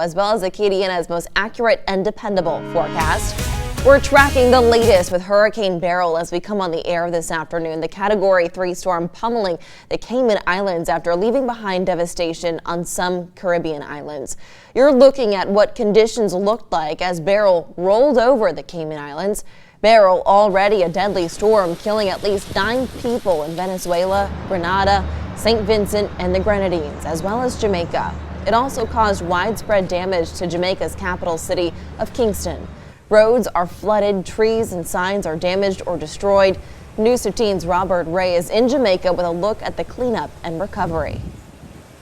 as well as Acadiana's most accurate and dependable forecast. We're tracking the latest with Hurricane Beryl as we come on the air this afternoon. The Category 3 storm pummeling the Cayman Islands after leaving behind devastation on some Caribbean islands. You're looking at what conditions looked like as Beryl rolled over the Cayman Islands. Beryl, already a deadly storm, killing at least 9 people in Venezuela, Grenada, St. Vincent, and the Grenadines, as well as Jamaica. It also caused widespread damage to Jamaica's capital city of Kingston. Roads are flooded, trees and signs are damaged or destroyed. News 15's Robert Ray is in Jamaica with a look at the cleanup and recovery.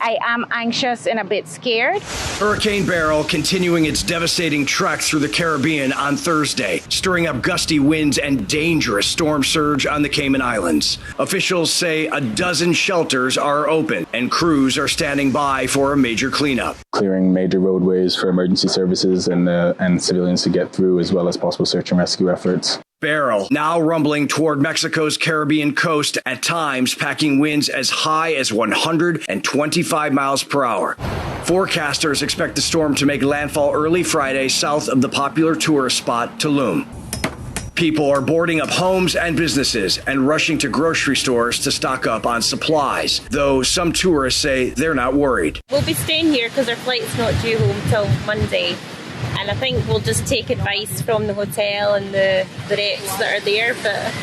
I am anxious and a bit scared. Hurricane Beryl continuing its devastating trek through the Caribbean on Thursday, stirring up gusty winds and dangerous storm surge on the Cayman Islands. Officials say a dozen shelters are open and crews are standing by for a major cleanup. Clearing major roadways for emergency services and civilians to get through, as well as possible search and rescue efforts. Beryl now rumbling toward Mexico's Caribbean coast, at times packing winds as high as 125 miles per hour. Forecasters expect the storm to make landfall early Friday south of the popular tourist spot Tulum. People are boarding up homes and businesses and rushing to grocery stores to stock up on supplies, though some tourists say they're not worried. We'll be staying here because our flight's not due home till Monday. And I think we'll just take advice from the hotel and the reps that are there, but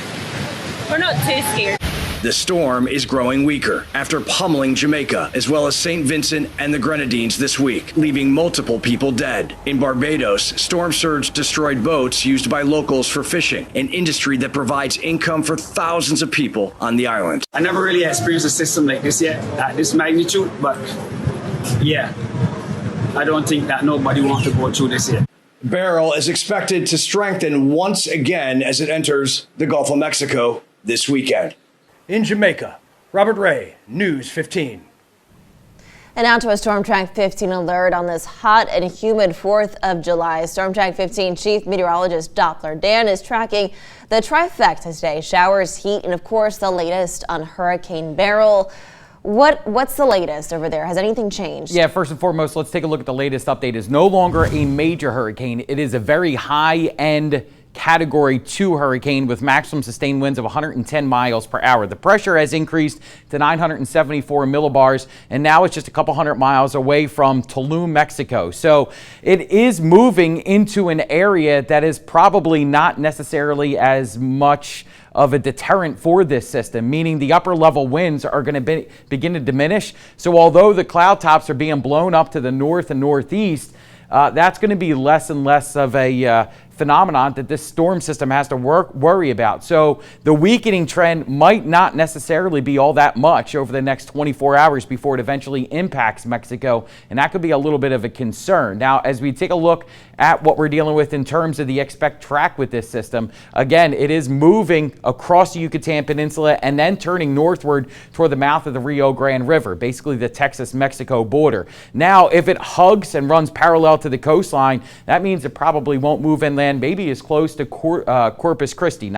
we're not too scared. The storm is growing weaker after pummeling Jamaica, as well as St. Vincent and the Grenadines this week, leaving multiple people dead. In Barbados, storm surge destroyed boats used by locals for fishing, an industry that provides income for thousands of people on the island. I never really experienced a system like this yet, at this magnitude, but yeah. I don't think that nobody wants to go through this yet. Beryl is expected to strengthen once again as it enters the Gulf of Mexico this weekend. In Jamaica, Robert Ray, News 15. And now to a Storm Track 15 alert on this hot and humid 4th of July. Storm Track 15 Chief Meteorologist Doppler Dan is tracking the trifecta today. Showers, heat, and of course the latest on Hurricane Beryl. What's the latest over there? Has anything changed? Yeah, first and foremost, let's take a look at the latest update. It's no longer a major hurricane. It is a very high-end Category 2 hurricane with maximum sustained winds of 110 miles per hour. The pressure has increased to 974 millibars, and now it's just a couple hundred miles away from Tulum, Mexico. So it is moving into an area that is probably not necessarily as much of a deterrent for this system, meaning the upper level winds are going to begin to diminish. So although the cloud tops are being blown up to the north and northeast, that's going to be less and less of a phenomenon that this storm system has to worry about. So the weakening trend might not necessarily be all that much over the next 24 hours before it eventually impacts Mexico, and that could be a little bit of a concern. Now, as we take a look at what we're dealing with in terms of the expect track with this system, again, it is moving across the Yucatan Peninsula and then turning northward toward the mouth of the Rio Grande River, basically the Texas-Mexico border. Now, if it hugs and runs parallel to the coastline, that means it probably won't move inland, maybe as close to Corpus Christi.